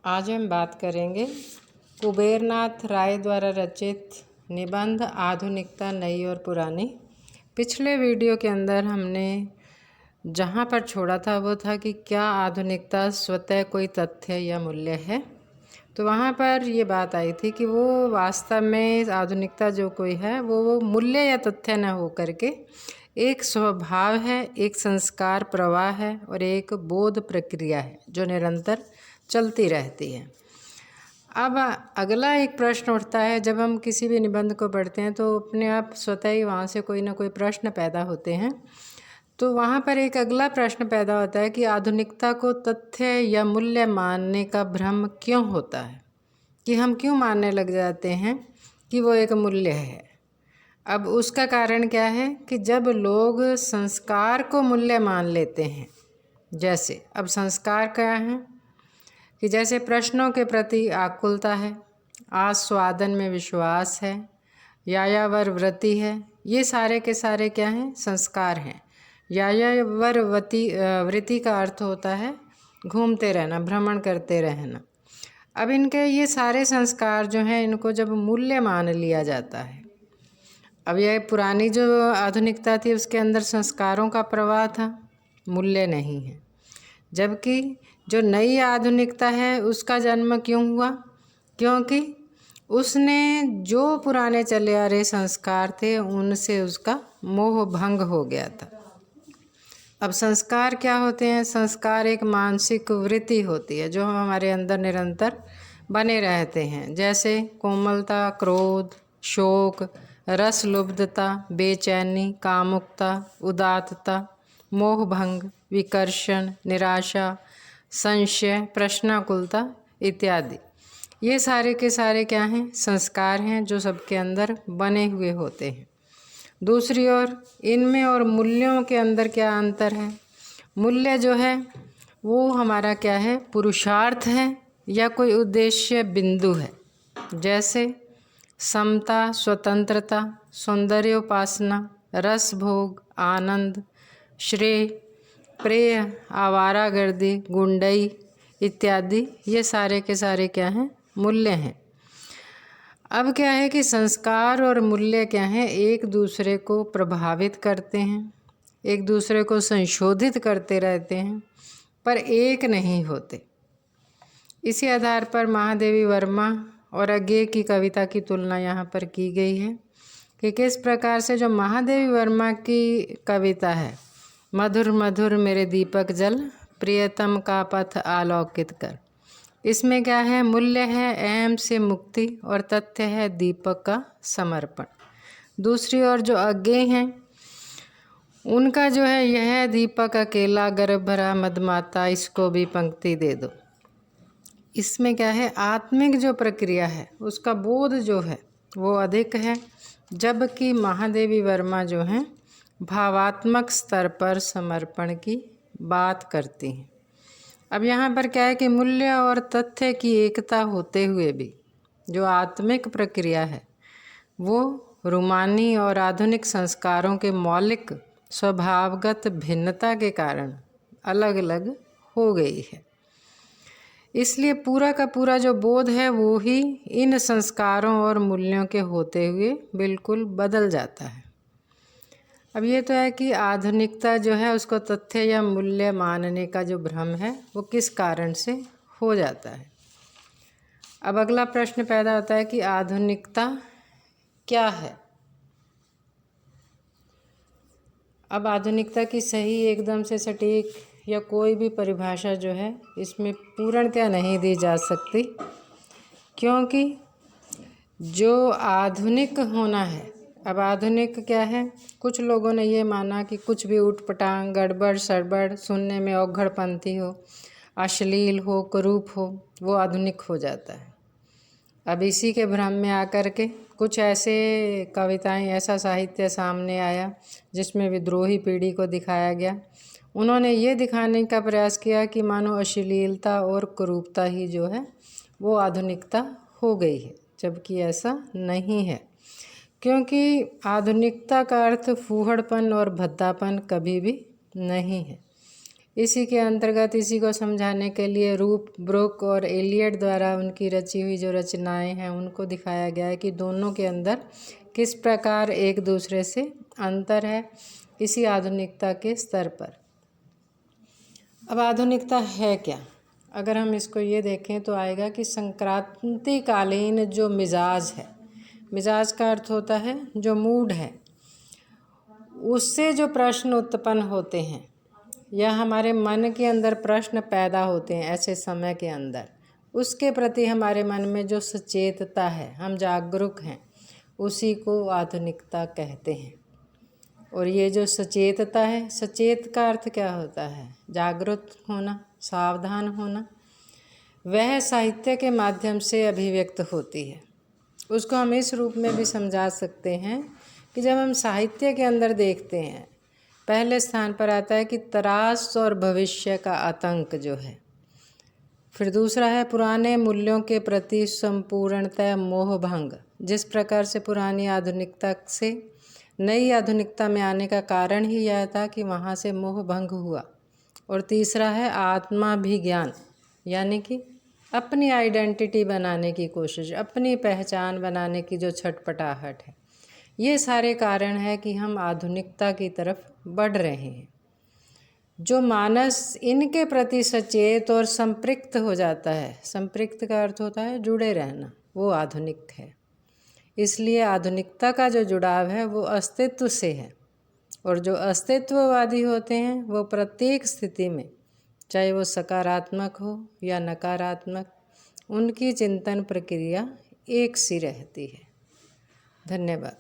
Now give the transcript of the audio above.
आज हम बात करेंगे कुबेरनाथ राय द्वारा रचित निबंध आधुनिकता नई और पुरानी। पिछले वीडियो के अंदर हमने जहाँ पर छोड़ा था वो था कि क्या आधुनिकता स्वतः कोई तथ्य या मूल्य है। तो वहाँ पर ये बात आई थी कि वो वास्तव में आधुनिकता जो कोई है वो मूल्य या तथ्य न हो करके एक स्वभाव है, एक संस्कार प्रवाह है और एक बोध प्रक्रिया है जो निरंतर चलती रहती है। अब अगला एक प्रश्न उठता है, जब हम किसी भी निबंध को पढ़ते हैं तो अपने आप स्वतः ही वहाँ से कोई ना कोई प्रश्न पैदा होते हैं। तो वहाँ पर एक अगला प्रश्न पैदा होता है कि आधुनिकता को तथ्य या मूल्य मानने का भ्रम क्यों होता है, कि हम क्यों मानने लग जाते हैं कि वो एक मूल्य है। अब उसका कारण क्या है कि जब लोग संस्कार को मूल्य मान लेते हैं, जैसे अब संस्कार क्या है कि जैसे प्रश्नों के प्रति आकुलता है, आस्वादन में विश्वास है, यायावर वृत्ति है, ये सारे के सारे क्या हैं, संस्कार हैं। यायावर वृत्ति का अर्थ होता है घूमते रहना, भ्रमण करते रहना। अब इनके ये सारे संस्कार जो हैं इनको जब मूल्य मान लिया जाता है, अब यह पुरानी जो आधुनिकता थी उसके अंदर संस्कारों का प्रवाह था, मूल्य नहीं है। जबकि जो नई आधुनिकता है उसका जन्म क्यों हुआ, क्योंकि उसने जो पुराने चले आ रहे संस्कार थे उनसे उसका मोह भंग हो गया था। अब संस्कार क्या होते हैं? संस्कार एक मानसिक वृत्ति होती है जो हमारे अंदर निरंतर बने रहते हैं, जैसे कोमलता, क्रोध, शोक, रसलुब्धता, बेचैनी, कामुकता, उदात्तता, मोहभंग, विकर्षण, निराशा, संशय, प्रश्नाकुलता इत्यादि। ये सारे के सारे क्या हैं? संस्कार हैं जो सबके अंदर बने हुए होते हैं। दूसरी ओर इनमें और मूल्यों के अंदर क्या अंतर है? मूल्य जो है वो हमारा क्या है? पुरुषार्थ है या कोई उद्देश्य बिंदु है, जैसे समता, स्वतंत्रता, सौंदर्योपासना, रस भोग, आनंद, श्रेय, प्रेय, आवारागर्दी, गुंडई इत्यादि। ये सारे के सारे क्या हैं? मूल्य हैं। अब क्या है कि संस्कार और मूल्य क्या हैं? एक दूसरे को प्रभावित करते हैं, एक दूसरे को संशोधित करते रहते हैं, पर एक नहीं होते। इसी आधार पर महादेवी वर्मा और अज्ञे की कविता की तुलना यहाँ पर की गई है कि किस प्रकार से जो महादेवी वर्मा की कविता है, मधुर मधुर मेरे दीपक जल, प्रियतम का पथ आलोकित कर, इसमें क्या है? मूल्य है अहम से मुक्ति और तथ्य है दीपक का समर्पण। दूसरी ओर जो अज्ञे हैं उनका जो है यह दीपक अकेला गर्भ भरा मदमाता, इसको भी पंक्ति दे दो। इसमें क्या है? आत्मिक जो प्रक्रिया है उसका बोध जो है वो अधिक है, जबकि महादेवी वर्मा जो हैं भावात्मक स्तर पर समर्पण की बात करती हैं। अब यहाँ पर क्या है कि मूल्य और तथ्य की एकता होते हुए भी जो आत्मिक प्रक्रिया है वो रूमानी और आधुनिक संस्कारों के मौलिक स्वभावगत भिन्नता के कारण अलग अलग हो गई है। इसलिए पूरा का पूरा जो बोध है वो ही इन संस्कारों और मूल्यों के होते हुए बिल्कुल बदल जाता है। अब ये तो है कि आधुनिकता जो है उसको तथ्य या मूल्य मानने का जो भ्रम है वो किस कारण से हो जाता है। अब अगला प्रश्न पैदा होता है कि आधुनिकता क्या है। अब आधुनिकता की सही एकदम से सटीक या कोई भी परिभाषा जो है इसमें पूर्णतया नहीं दी जा सकती, क्योंकि जो आधुनिक होना है, अब आधुनिक क्या है? कुछ लोगों ने ये माना कि कुछ भी उटपटांग, गड़बड़ सड़बड़, सुनने में औघड़पंथी हो, अश्लील हो, कुरूप हो, वो आधुनिक हो जाता है। अब इसी के भ्रम में आकर के कुछ ऐसे कविताएं, ऐसा साहित्य सामने आया जिसमें विद्रोही पीढ़ी को दिखाया गया। उन्होंने ये दिखाने का प्रयास किया कि मानो अश्लीलता और कुरूपता ही जो है वो आधुनिकता हो गई है, जबकि ऐसा नहीं है। क्योंकि आधुनिकता का अर्थ फूहड़पन और भद्दापन कभी भी नहीं है। इसी के अंतर्गत इसी को समझाने के लिए रूप ब्रूक और एलियट द्वारा उनकी रची हुई जो रचनाएं हैं उनको दिखाया गया है कि दोनों के अंदर किस प्रकार एक दूसरे से अंतर है इसी आधुनिकता के स्तर पर। अब आधुनिकता है क्या? अगर हम इसको ये देखें तो आएगा कि संक्रांतिकालीन जो मिजाज है, मिजाज का अर्थ होता है जो मूड है, उससे जो प्रश्न उत्पन्न होते हैं या हमारे मन के अंदर प्रश्न पैदा होते हैं ऐसे समय के अंदर, उसके प्रति हमारे मन में जो सचेतता है, हम जागरूक हैं, उसी को आधुनिकता कहते हैं। और ये जो सचेतता है, सचेत का अर्थ क्या होता है? जागरूक होना, सावधान होना। वह साहित्य के माध्यम से अभिव्यक्त होती है। उसको हम इस रूप में भी समझा सकते हैं कि जब हम साहित्य के अंदर देखते हैं, पहले स्थान पर आता है कि तरास और भविष्य का आतंक जो है। फिर दूसरा है पुराने मूल्यों के प्रति संपूर्णतः मोह भंग, जिस प्रकार से पुरानी आधुनिकता से नई आधुनिकता में आने का कारण ही यह था कि वहाँ से मोह भंग हुआ। और तीसरा है आत्माभिज्ञान, यानी कि अपनी आइडेंटिटी बनाने की कोशिश, अपनी पहचान बनाने की जो छटपटाहट है। ये सारे कारण है कि हम आधुनिकता की तरफ बढ़ रहे हैं। जो मानस इनके प्रति सचेत और संपृक्त हो जाता है, संपृक्त का अर्थ होता है जुड़े रहना, वो आधुनिक है। इसलिए आधुनिकता का जो जुड़ाव है वो अस्तित्व से है। और जो अस्तित्ववादी होते हैं वो प्रत्येक स्थिति में, चाहे वो सकारात्मक हो या नकारात्मक, उनकी चिंतन प्रक्रिया एक सी रहती है। धन्यवाद।